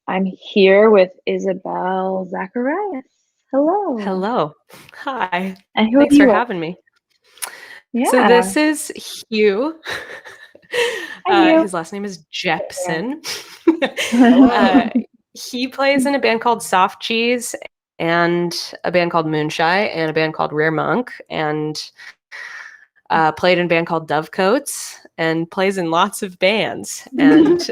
I'm here with Isabel Zacharias. Hello. Hello. Hi. And who are Thanks for you with? having me. So Yeah. this is Hugh. Hi, you. His last name is Jepson. Hello. He plays in a band called Soft Cheese and a band called Moonshine and a band called Rare Monk and played in a band called Dovecoats and plays in lots of bands and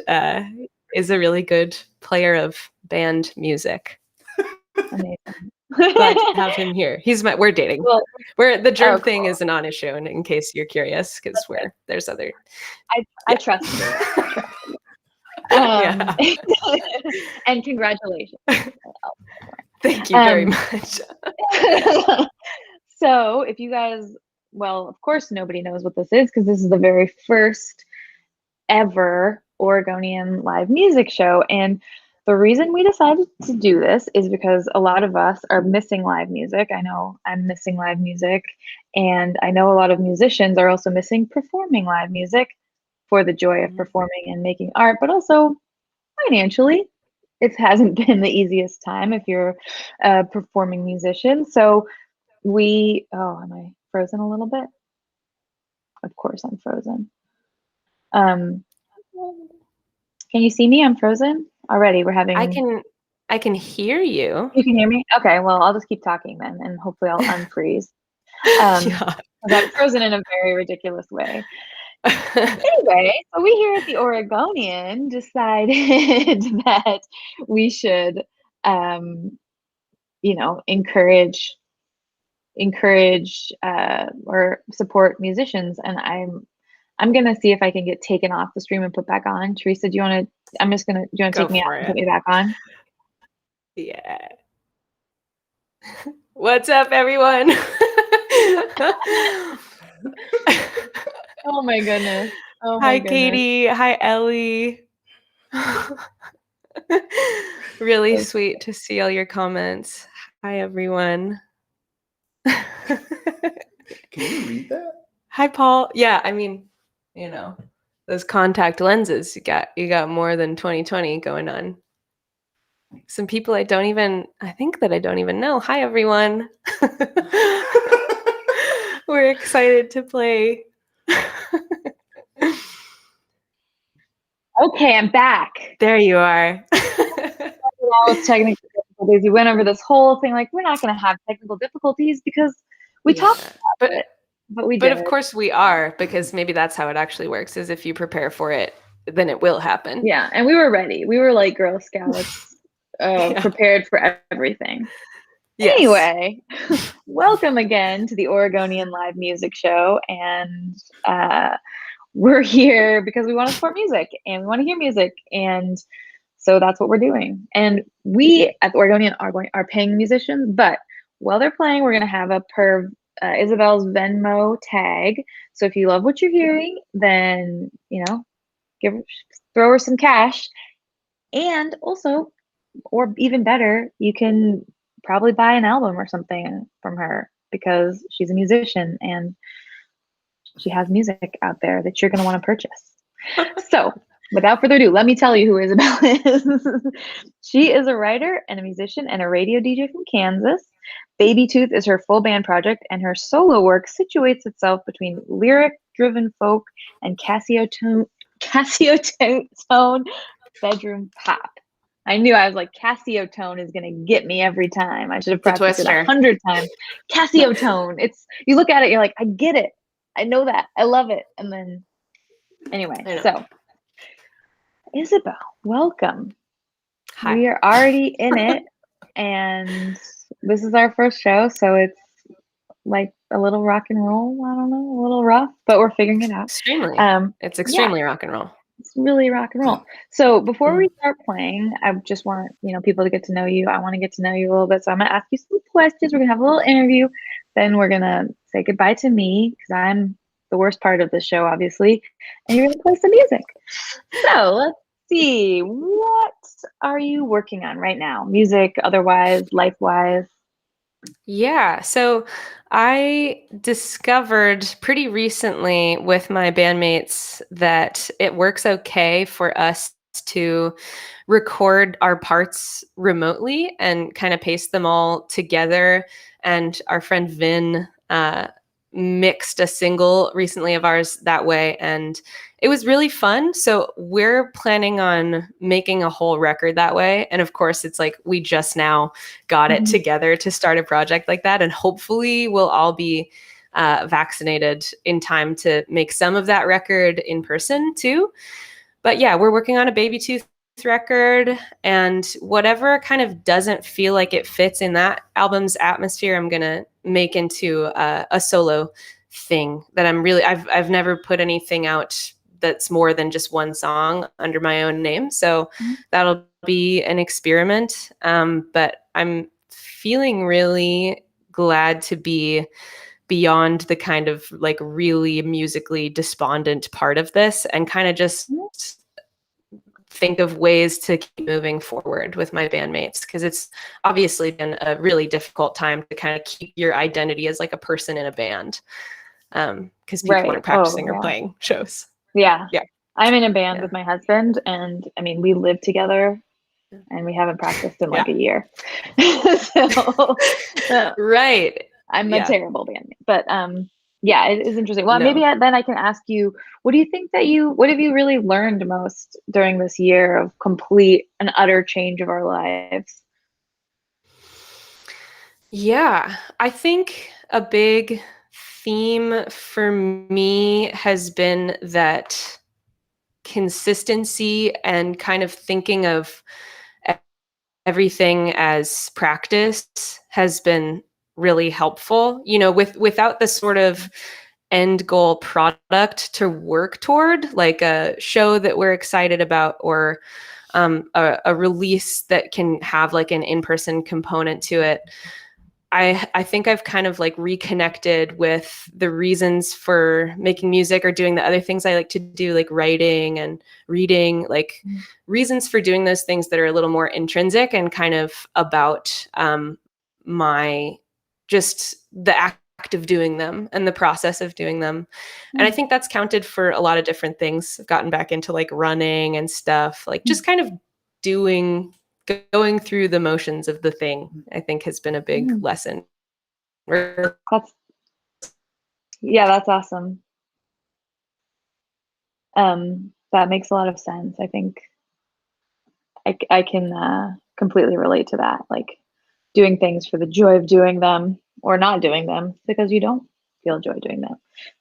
is a really good player of band music. Amazing. Glad to have him here. We're dating. Well, The germ thing cool. is a non-issue, and in case you're curious, because there's other. I trust you. Yeah. And congratulations. Thank you very much. So if you guys, well, of course nobody knows what this is because this is the very first ever Oregonian live music show. And the reason we decided to do this is because a lot of us are missing live music. I know I'm missing live music, and I know a lot of musicians are also missing performing live music for the joy of performing and making art, but also financially. It hasn't been the easiest time if you're a performing musician. So am I frozen a little bit? Of course I'm frozen. Can you see me? I'm frozen already. We're having. I can hear you. You can hear me? Okay. Well, I'll just keep talking then, and hopefully I'll unfreeze. Yeah. I'm frozen in a very ridiculous way. Anyway, so we here at the Oregonian decided that we should, encourage or support musicians, and I'm gonna see if I can get taken off the stream and put back on. Teresa, do you want to take me out and put me back on? Yeah. What's up, everyone? Oh my goodness. Hi, Katie. Hi, Ellie. Really sweet to see all your comments. Hi, everyone. Can you read that? Hi, Paul. Yeah, I mean, those contact lenses, you got more than 2020 going on. Some people I don't even know. Hi, everyone. We're excited to play. Okay, I'm back. There you are. Technical difficulties. We went over this whole thing like we're not going to have technical difficulties because we talked about it, but we did. But of course we are, because maybe that's how it actually works, is if you prepare for it, then it will happen. Yeah, and we were ready. We were like Girl Scouts, prepared for everything. Yes. Anyway, welcome again to the Oregonian Live Music Show, and we're here because we want to support music and we want to hear music, and so that's what we're doing. And we at the Oregonian are paying musicians, but while they're playing, we're going to have a Isabel's Venmo tag. So if you love what you're hearing, then throw her some cash, and also, or even better, you can probably buy an album or something from her because she's a musician and she has music out there that you're going to want to purchase. So without further ado, let me tell you who Isabelle is. She is a writer and a musician and a radio DJ from Kansas. Babytooth is her full band project, and her solo work situates itself between lyric-driven folk and Casiotone bedroom pop. I knew, I was like, Casiotone is going to get me every time. I should have practiced it 100 times. Casiotone. You look at it, you're like, I get it. I know that. I love it. And then, anyway, so Isabel, welcome. Hi. We are already in it, and this is our first show, so it's like a little rock and roll. I don't know, a little rough, but we're figuring it out. Extremely. It's extremely rock and roll. It's really rock and roll. So before we start playing, I just want people to get to know you. I want to get to know you a little bit, so I'm gonna ask you some questions. We're gonna have a little interview, then we're gonna say goodbye to me because I'm the worst part of the show, obviously, and you're gonna play some music. So let's see, what are you working on right now? Music, otherwise, life-wise? Yeah, so I discovered pretty recently with my bandmates that it works okay for us to record our parts remotely and kind of paste them all together. And our friend Vin mixed a single recently of ours that way, and it was really fun. So we're planning on making a whole record that way. And of course, it's like we just now got it together to start a project like that, and hopefully we'll all be vaccinated in time to make some of that record in person too. But yeah, we're working on a Babytooth record, and whatever kind of doesn't feel like it fits in that album's atmosphere, I'm gonna make into a solo thing that I've never put anything out that's more than just one song under my own name. So that'll be an experiment. But I'm feeling really glad to be beyond the kind of like really musically despondent part of this, and kind of just think of ways to keep moving forward with my bandmates, because it's obviously been a really difficult time to kind of keep your identity as like a person in a band, because people aren't practicing or playing shows. Yeah. I'm in a band with my husband, and I mean, we live together and we haven't practiced in like a year. Right. I'm a terrible bandmate, but yeah, it is interesting. Well, maybe then I can ask you, what have you really learned most during this year of complete and utter change of our lives? Yeah, I think a big theme for me has been that consistency and kind of thinking of everything as practice has been really helpful, you know, without the sort of end goal product to work toward, like a show that we're excited about, or a release that can have like an in-person component to it. I think I've kind of like reconnected with the reasons for making music or doing the other things I like to do, like writing and reading, like reasons for doing those things that are a little more intrinsic and kind of about my just the act of doing them and the process of doing them. And I think that's counted for a lot of different things. I've gotten back into like running and stuff, like just kind of going through the motions of the thing, I think has been a big lesson. That's awesome. That makes a lot of sense. I think I can completely relate to that. Like doing things for the joy of doing them, or not doing them because you don't feel joy doing them.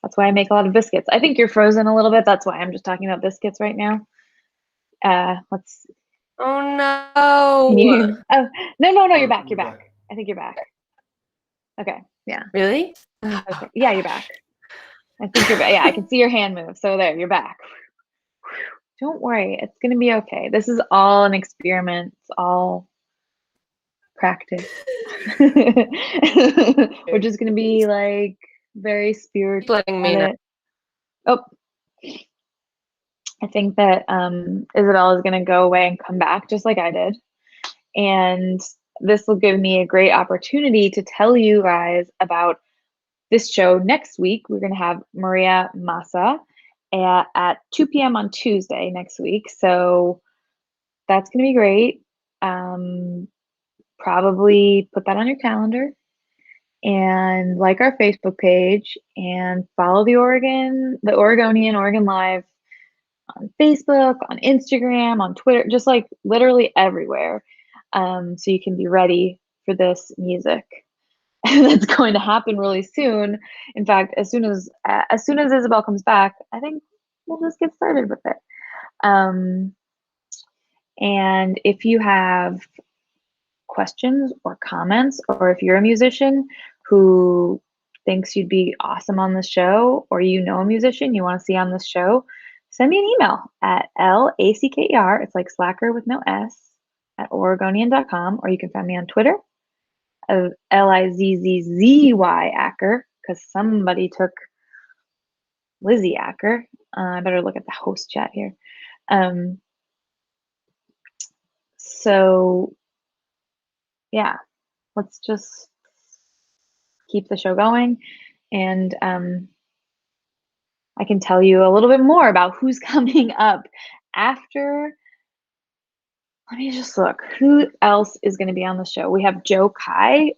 That's why I make a lot of biscuits. I think you're frozen a little bit. That's why I'm just talking about biscuits right now. Let's. Oh no! Oh no! You're back. You're back. I think you're back. Okay. Yeah. Really? Okay. Yeah, you're back. I think you're back. Yeah, I can see your hand move. So there, you're back. Don't worry, it's gonna be okay. This is all an experiment. It's all practice. We're just gonna be like very spiritual. Letting me know. Oh, I think that Isabelle is gonna go away and come back just like I did, and this will give me a great opportunity to tell you guys about this show next week. We're gonna have Maria Massa at 2 p.m. on Tuesday next week, so that's gonna be great. Probably put that on your calendar and like our Facebook page and follow the Oregonian Oregon Live on Facebook, on Instagram, on Twitter, just like literally everywhere. So you can be ready for this music. And that's going to happen really soon. In fact, as soon as Isabelle comes back, I think we'll just get started with it. And if you have questions or comments, or if you're a musician who thinks you'd be awesome on this show, or you know a musician you want to see on this show, send me an email at LACKER, it's like slacker with no S, at Oregonian.com, or you can find me on Twitter of LIZZZY Acker, because somebody took Lizzie Acker. I better look at the host chat here. So yeah, let's just keep the show going, and I can tell you a little bit more about who's coming up after let me just look. Who else is going to be on the show? We have Joe Kai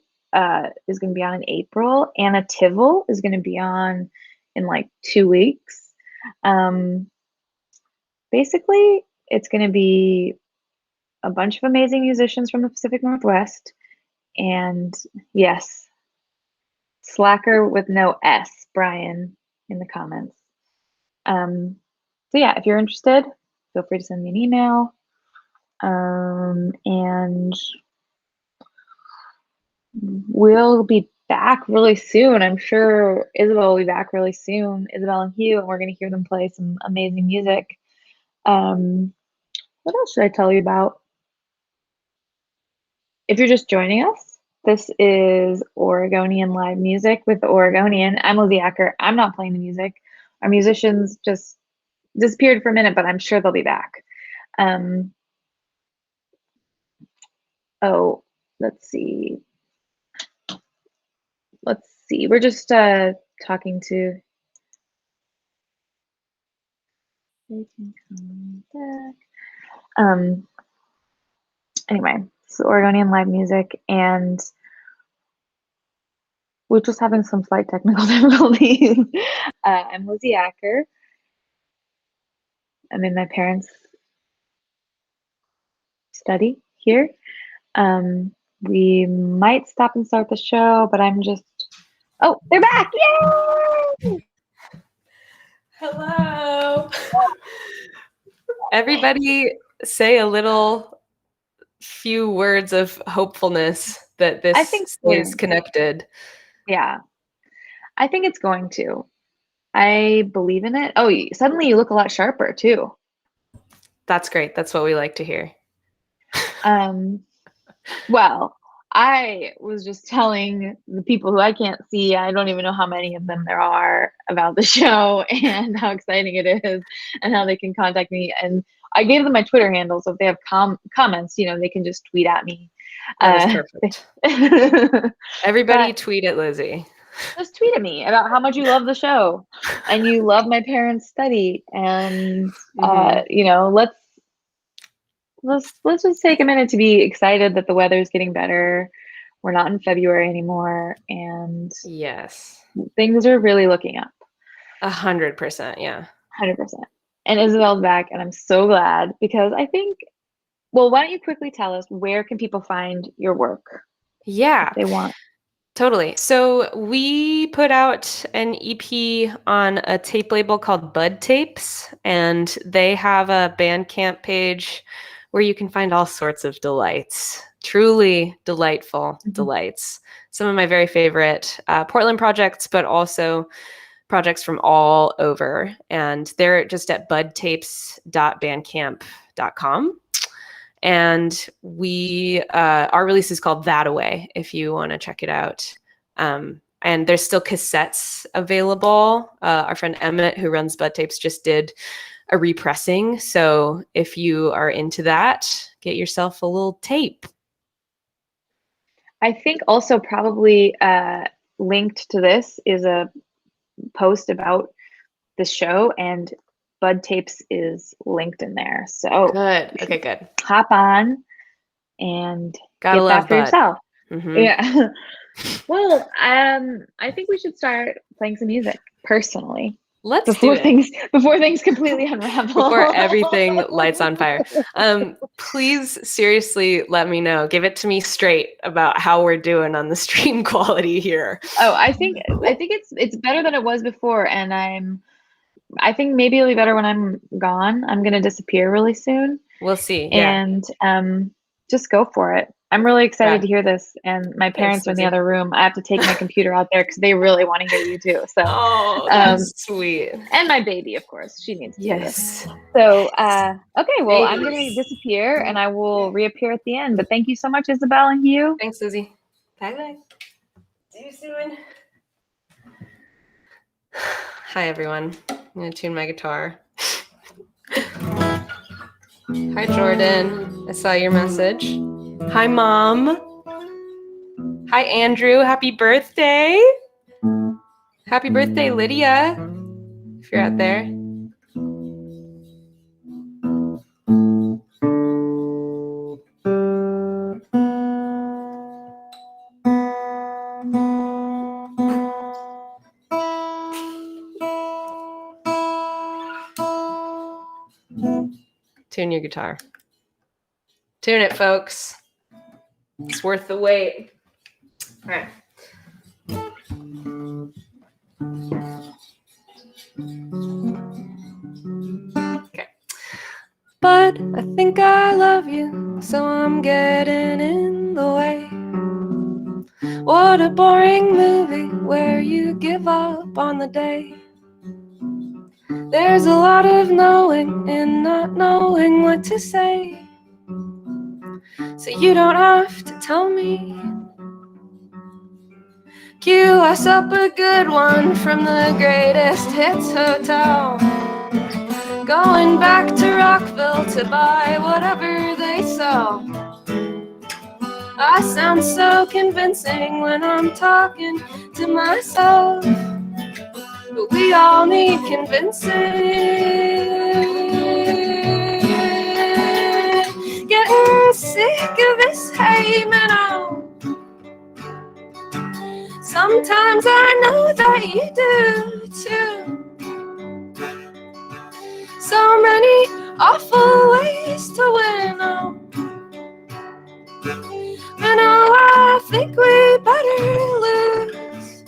is going to be on in April. Anna Tivel is going to be on in like 2 weeks. Basically, it's going to be a bunch of amazing musicians from the Pacific Northwest. And yes, slacker with no S, Brian, in the comments. So yeah, if you're interested, feel free to send me an email. And we'll be back really soon. I'm sure Isabel will be back really soon. Isabel and Hugh, and we're going to hear them play some amazing music. What else should I tell you about? If you're just joining us, this is Oregonian live music with the Oregonian. I'm Lizzie Acker. I'm not playing the music. Our musicians just disappeared for a minute, but I'm sure they'll be back. Oh, let's see. We're just talking to. Anyway, so Oregonian live music, and we're just having some slight technical difficulties. I'm Lizzie Acker. I'm in my parents' study here. We might stop and start the show, but I'm just. Oh, they're back! Yay! Hello. Everybody say a little few words of hopefulness that this stays connected. Yeah, I think it's going to. I believe in it. Oh, suddenly you look a lot sharper too. That's great. That's what we like to hear. Well, I was just telling the people who I can't see, I don't even know how many of them there are, about the show and how exciting it is and how they can contact me. And I gave them my Twitter handle, so if they have comments, they can just tweet at me. That is perfect. Everybody tweet at Lizzie. Just tweet at me about how much you love the show and you love my parents' study. And, let's just take a minute to be excited that the weather is getting better. We're not in February anymore, and yes, things are really looking up. 100%, yeah. 100%. And Isabel's back, and I'm so glad, because I think, well, why don't you quickly tell us, where can people find your work? Yeah. If they want. Totally. So we put out an EP on a tape label called Bud Tapes, and they have a Bandcamp page where you can find all sorts of delights, truly delightful delights. Some of my very favorite Portland projects, but also projects from all over. And they're just at budtapes.bandcamp.com. And our release is called Thataway, if you want to check it out. And there's still cassettes available. Our friend Emmett, who runs Bud Tapes, just did a repressing. So if you are into that, get yourself a little tape. I think also probably linked to this is a post about the show, and Bud Tapes is linked in there. So good. Okay, good. Hop on and gotta get love that for Bud. yourself. Mm-hmm. Yeah. Well, I think we should start playing some music personally. Before things completely unravel. Before everything lights on fire. Please seriously let me know. Give it to me straight about how we're doing on the stream quality here. Oh, I think it's better than it was before, and I think maybe it'll be better when I'm gone. I'm gonna disappear really soon. We'll see. Yeah. And just go for it. I'm really excited to hear this, and my parents are in the other room. I have to take my computer out there because they really want to hear you too. So, that's sweet. And my baby, of course, she needs to hear this. Yes. So, okay, well, I'm going to disappear, and I will reappear at the end. But thank you so much, Isabel and Hugh. Thanks, Lizzie. Bye. See you soon. Hi, everyone. I'm going to tune my guitar. Hi, Jordan. I saw your message. Hi, Mom. Hi, Andrew. Happy birthday. Happy birthday, Lydia, if you're out there. Tune your guitar. Tune it, folks. It's worth the wait. All right. Okay. But I think I love you, so I'm getting in the way. What a boring movie where you give up on the day. There's a lot of knowing and not knowing what to say. So you don't have to tell me. Cue us up a good one from the greatest hits hotel. Going back to Rockville to buy whatever they sell. I sound so convincing when I'm talking to myself, but we all need convincing. Getting sick of this Heyman. Sometimes I know that you do too. So many awful ways to win. And I think we better lose.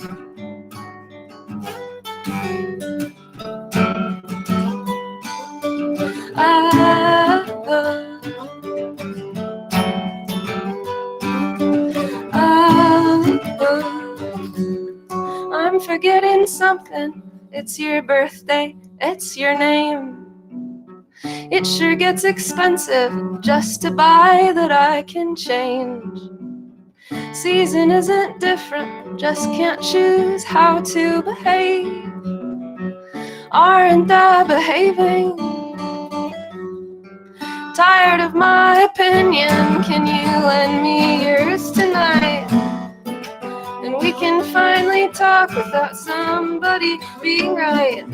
I'm forgetting something. It's your birthday, it's your name. It sure gets expensive just to buy that I can change. Season isn't different, just can't choose how to behave. Aren't I behaving? Tired of my opinion, can you lend me yours tonight? And we can finally talk without somebody being right.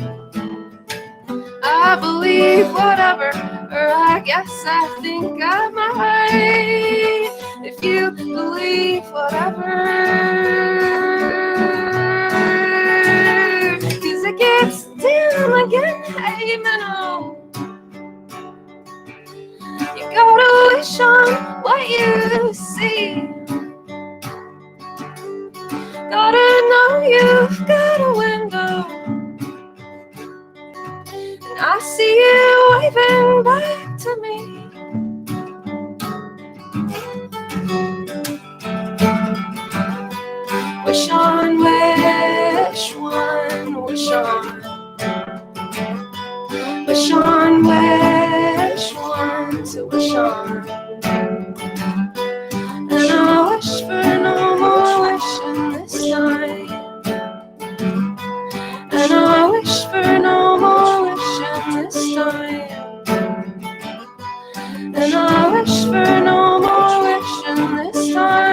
I believe whatever, or I guess I think I might. If you believe whatever, 'cause it gets dim again, hey man, you gotta wish on what you see. Gotta know you've got a window, and I see you waving back to me. Wish on, wish one, wish on. Wish on, wish one to wish on. And I wish for no more wishing this time. And I wish for no more wishing this time. And I wish for no more wishing this time.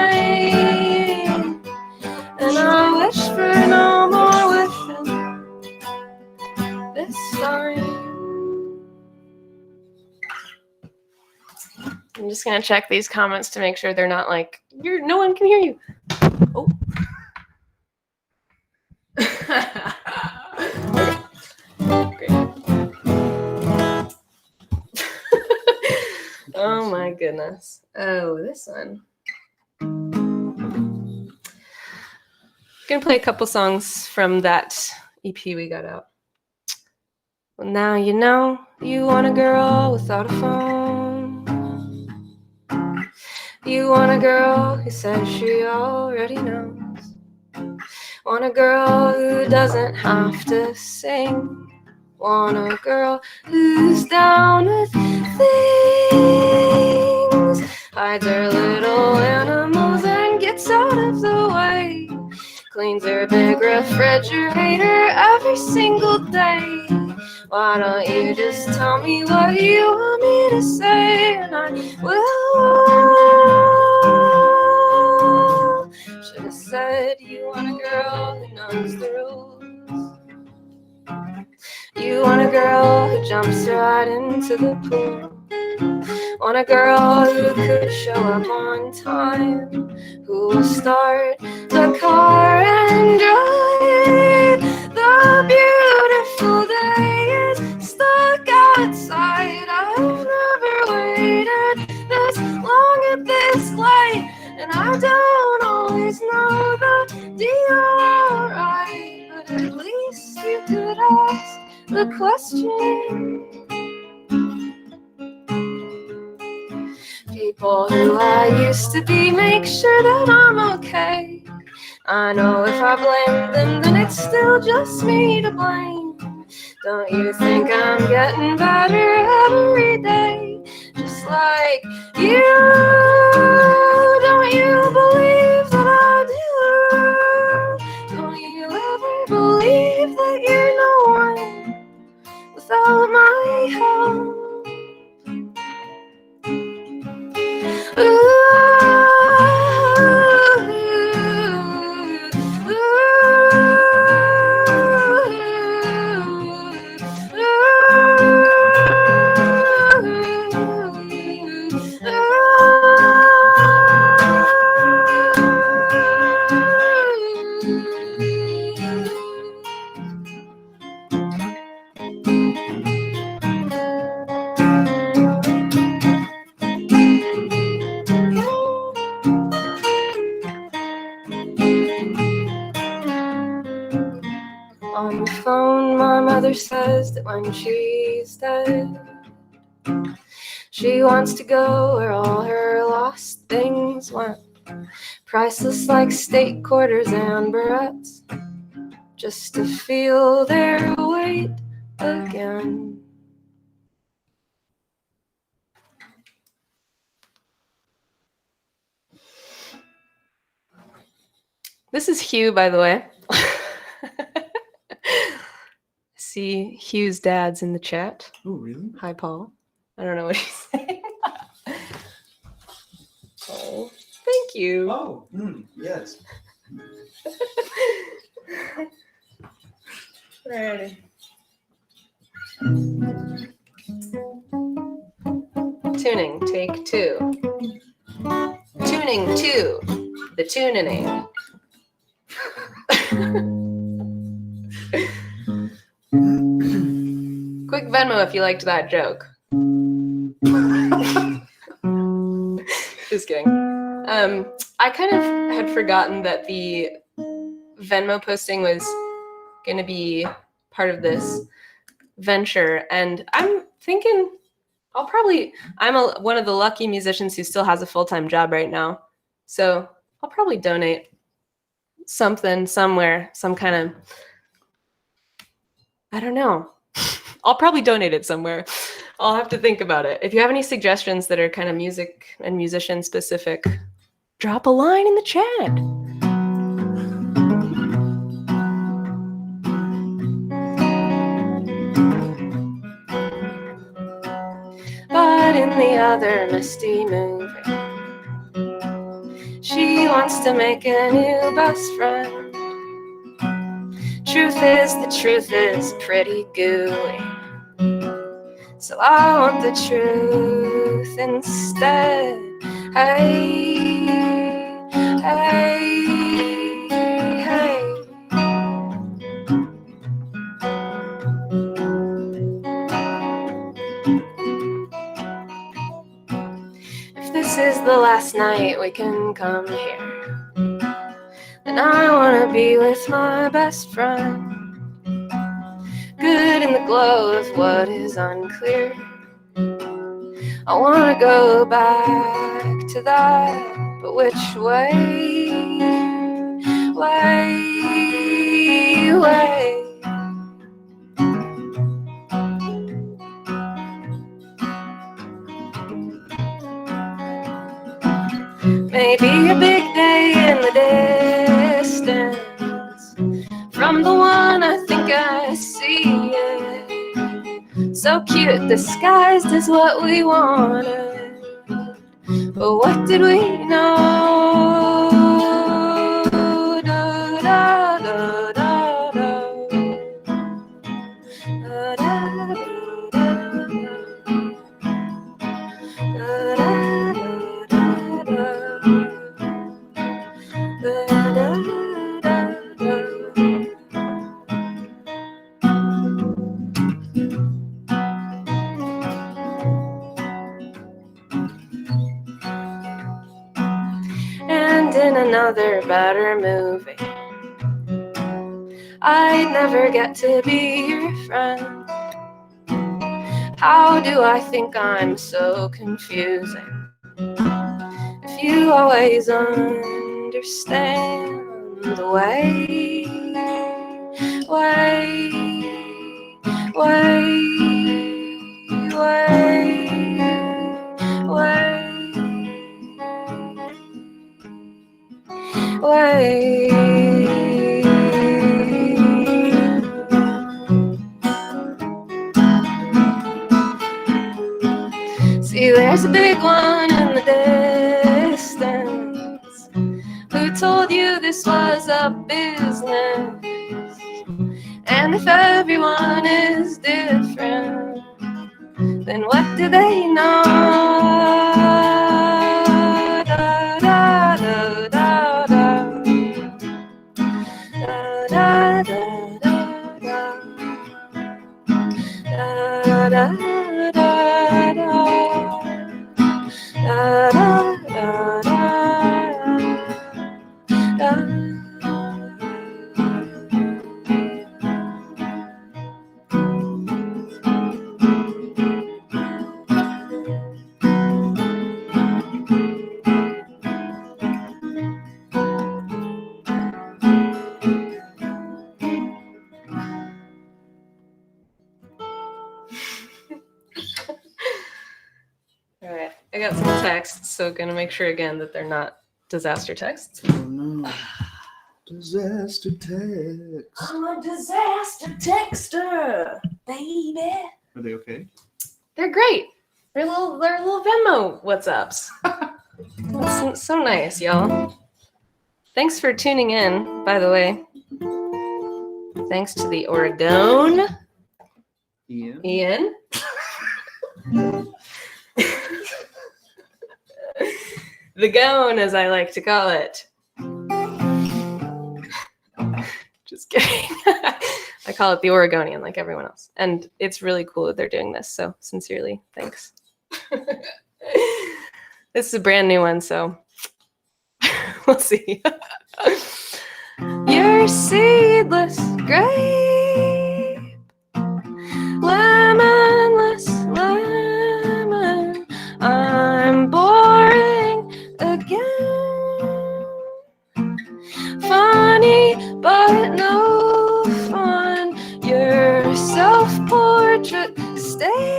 And I wish for no more wishing this time. I'm just gonna check these comments to make sure they're not like, no one can hear you. Oh. Great. Oh my goodness. Oh, this one. Gonna play a couple songs from that EP we got out. Well, now you know you want a girl without a phone. You want a girl who says she already knows. Want a girl who doesn't have to sing. Want a girl who's down with things. Hides her little animals and gets out of the way. Cleans her big refrigerator every single day. Why don't you just tell me what you want me to say, and I will. Should have said you want a girl who knows the rules. You want a girl who jumps right into the pool. Want a girl who could show up on time, who will start the car and drive. The beautiful day is stuck outside. I've never And I don't always know the deal right, but at least you could ask the question. People who I used to be make sure that I'm okay. I know if I blame them, then it's still just me to blame. Don't you think I'm getting better every day? Just like you. Don't you believe that I do? Don't you ever believe that you're no one without my help? On the phone, my mother says that when she's dead, she wants to go where all her lost things went, priceless like state quarters and barrettes, just to feel their weight again. This is Hugh, by the way. See Hugh's dad's in the chat. Oh, really? Hi, Paul. I don't know what he's saying. Oh, thank you. Oh, yes. Alrighty. Tuning, take 2. Tuning 2, the tuning. Quick Venmo if you liked that joke. Just kidding. I kind of had forgotten that the Venmo posting was going to be part of this venture, and I'm thinking I'm one of the lucky musicians who still has a full-time job right now, so I'll probably donate something somewhere, some kind of, I don't know. I'll probably donate it somewhere. I'll have to think about it. If you have any suggestions that are kind of music and musician specific, drop a line in the chat. But in the other misty movie, she wants to make a new best friend. The truth is pretty gooey, so I want the truth instead. Hey, hey, hey. If this is the last night we can come here, then I want to be with my best friend. Good in the glow of what is unclear. I want to go back to that, but which way? Way. Maybe a big day in the distance, from the one I think I see it. So cute, disguised as what we wanted, but what did we know? Da, da, da, da, da. Da, da, da, da, friend in another better movie. I'd never get to be your friend. How do I think I'm so confusing if you always understand the way, See, there's a big one in the distance. Who told you this was a business? And if everyone is different, then what do they know? Da, da, da, da, da. Da, da, da, da, da. Da, da, da, da. Da, da, da, da, da. All right, I got some texts, so gonna make sure again that they're not disaster texts. Oh no. Disaster text. I'm a disaster texter, baby. Are they okay? They're great. They're little Venmo what's-ups. That's so nice, y'all. Thanks for tuning in, by the way. Thanks to the Oregon. Ian. The Gone, as I like to call it. Just kidding. I call it the Oregonian like everyone else. And it's really cool that they're doing this. So sincerely, thanks. This is a brand new one, so we'll see. You're seedless grape, lemonless lemon. I'm boring again. Funny, but no fun. Your self-portrait stares.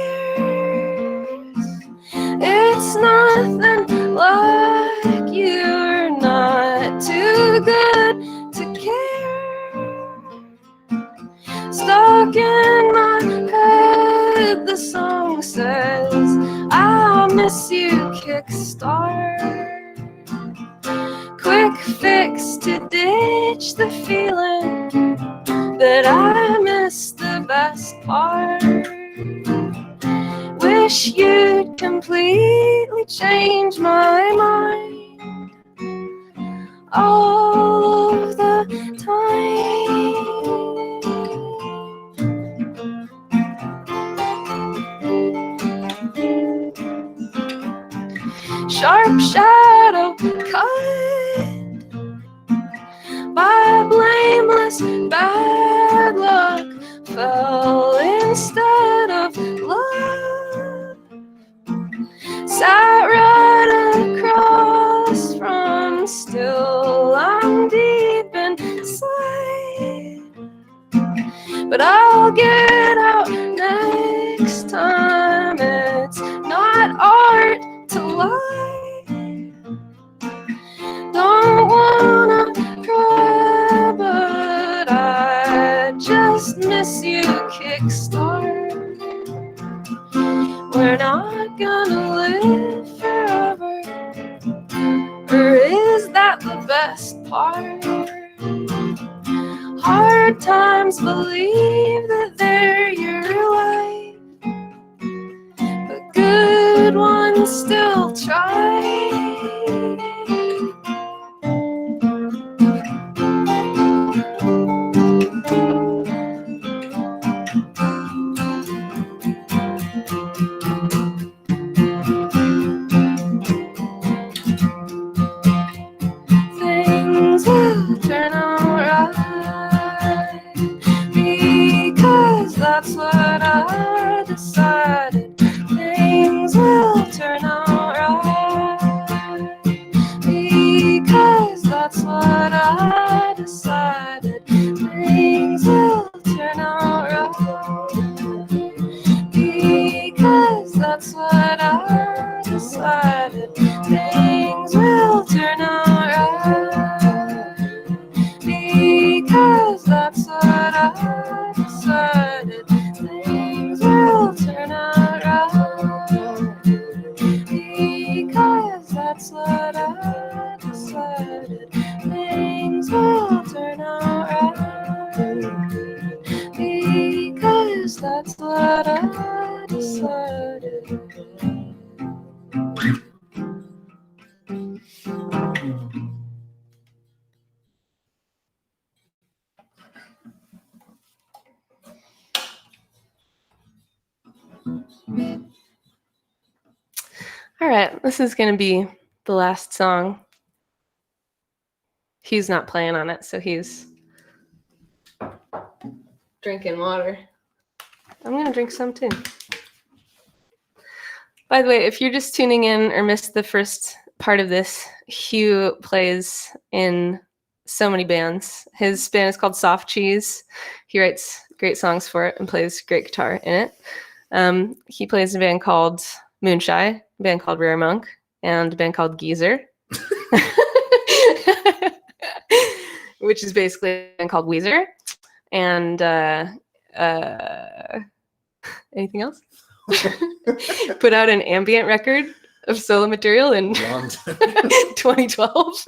It's nothing like you're not too good to care. Stuck in my head, the song says, I'll miss you, kickstart. Quick fix to ditch the feeling that I missed the best part. Wish you'd completely change my mind all of the time. Sharp shadow cut by blameless bad luck fell instead of love. Sat right across from, still I'm deep inside. But I'll get out next time. It's not art to lie. Don't wanna cry, but I just miss you, kickstart. We're not gonna live forever, or is that the best part? Hard times believe that they're your life, but good ones still try. what I decided. Things will turn out right, because that's what I decided. All right, this is going to be the last song. He's not playing on it, so he's drinking water. I'm going to drink some too. By the way, if you're just tuning in or missed the first part of this, Hugh plays in so many bands. His band is called Soft Cheese. He writes great songs for it and plays great guitar in it. He plays in a band called Moonshine, a band called Rare Monk, and a band called Geezer, which is basically a band called Weezer. And anything else? Put out an ambient record of solo material in 2012.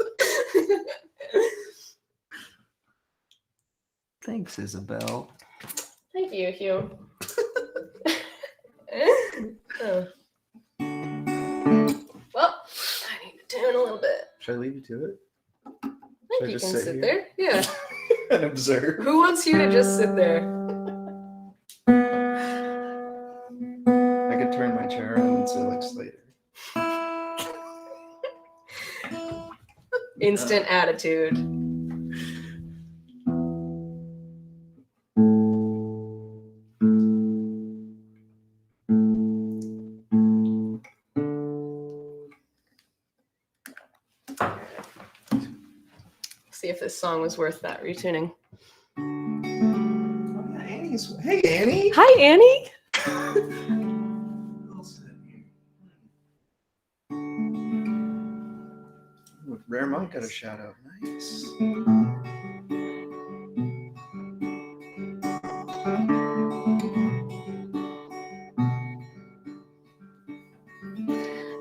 Thanks, Isabel. Thank you, Hugh. Oh. Well, I need to tune a little bit. Should I leave you to it? I think you can sit here? there. Yeah. And observe. Who wants you to just sit there? I could turn my chair around and sit like Slater. Instant attitude. See if this song was worth that retuning. Hey, Annie. Hi, Annie. Rare Monk got a shout out. Nice.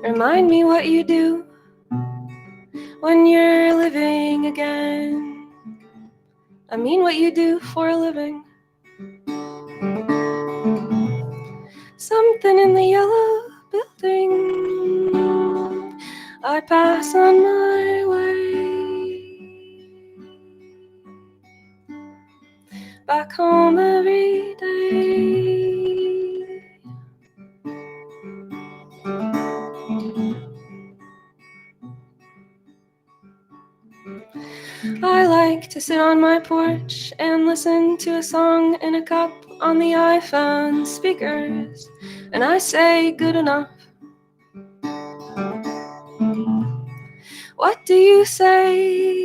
Remind me what you do when you're living again. I mean what you do for a living. Something in the yellow building I pass on my way. Back home every day. I like to sit on my porch and listen to a song in a cup on the iPhone speakers, and I say good enough. What do you say?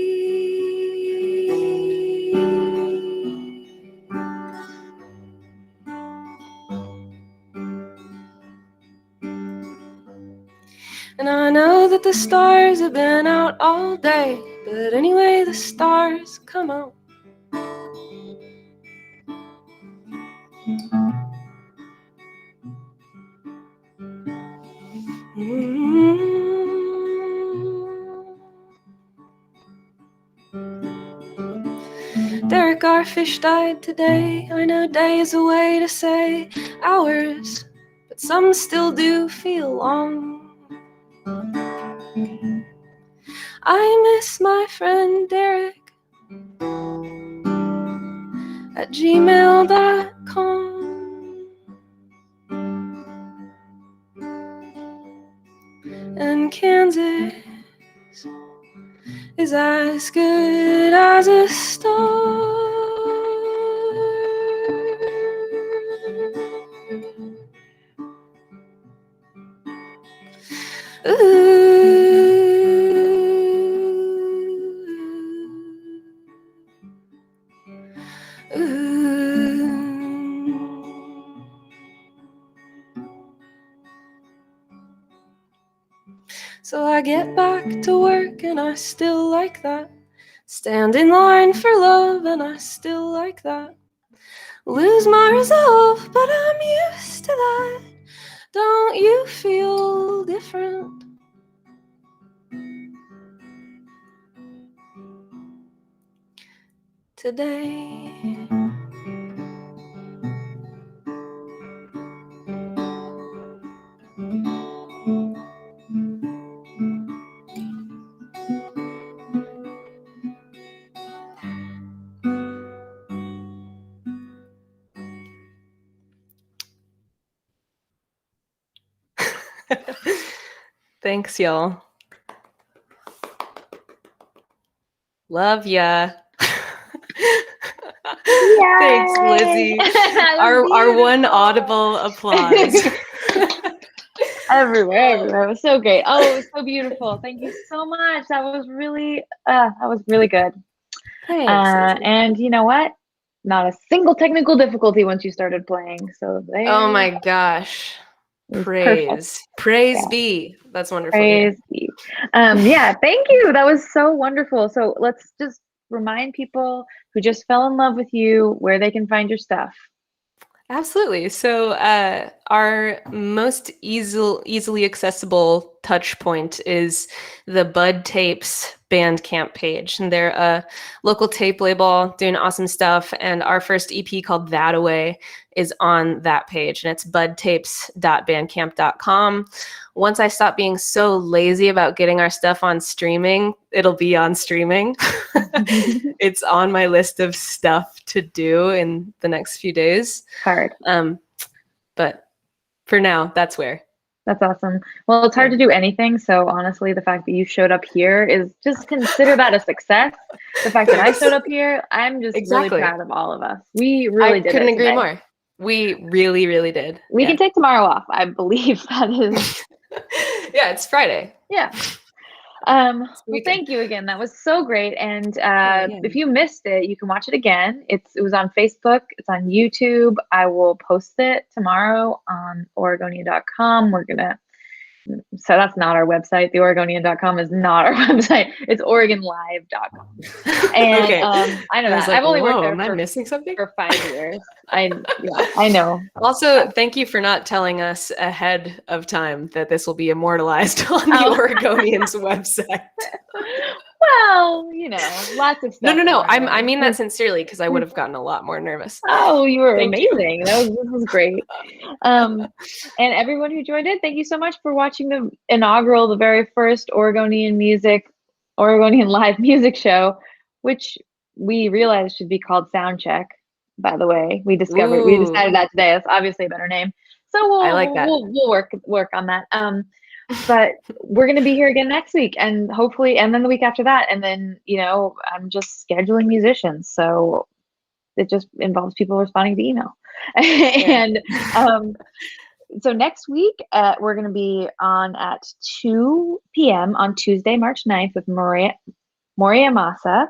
And I know that the stars have been out all day, but anyway, the stars come out. Derek, our fish died today. I know day is a way to say hours, but some still do feel long. I miss my friend Derek at gmail.com. And Kansas is as good as a star. So I get back to work and I still like that. Stand in line for love and I still like that. Lose my resolve, but I'm used to that. Don't you feel different? today. Thanks, y'all. Love ya. Thanks, Lizzie. Our one audible applause. Everywhere. It was so great. Oh, it was so beautiful. Thank you so much. That was really good. Thanks. And you know what? Not a single technical difficulty once you started playing. So there. Oh my gosh. Praise be. That's wonderful. Praise be. Yeah, thank you. That was so wonderful. So let's just remind people who just fell in love with you where they can find your stuff. Absolutely. So our most easily accessible touch point is the Bud Tapes Bandcamp page. And they're a local tape label doing awesome stuff. And our first EP called Thataway is on that page. And it's budtapes.bandcamp.com. Once I stop being so lazy about getting our stuff on streaming, it'll be on streaming. It's on my list of stuff to do in the next few days. Hard. But for now, that's where. That's awesome. Well, it's hard to do anything. So honestly, the fact that you showed up here is just consider that a success. The fact that I showed up here, I'm just really proud of all of us. We really did. I couldn't agree more. We really, really did. We can take tomorrow off. I believe that is. Yeah, it's Friday. Yeah. Well, thank you again. That was so great. And if you missed it, you can watch it again. It was on Facebook. It's on YouTube. I will post it tomorrow on Oregonian.com. So that's not our website. The Oregonian.com is not our website. It's OregonLive.com. And okay. I know that. I've only worked there missing something? for 5 years. I know. Also, thank you for not telling us ahead of time that this will be immortalized on the Oregonian's website. Well, lots of stuff. No. I mean that sincerely because I would have gotten a lot more nervous. Oh, you were amazing. This was great. And everyone who joined in, thank you so much for watching the very first Oregonian live music show, which we realized should be called Soundcheck. By the way, we decided that today. That's obviously a better name. So I like that. We'll work on that. But we're going to be here again next week and hopefully, and then the week after that. And then, I'm just scheduling musicians. So it just involves people responding to email. And so next week, we're going to be on at 2 p.m. on Tuesday, March 9th with Moria Massa.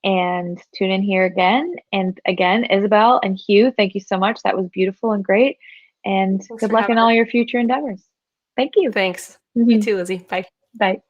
And tune in here again. And again, Isabel and Hugh, thank you so much. That was beautiful and great. And good luck in all your future endeavors. Thank you. Thanks. You too, Lizzie. Bye. Bye.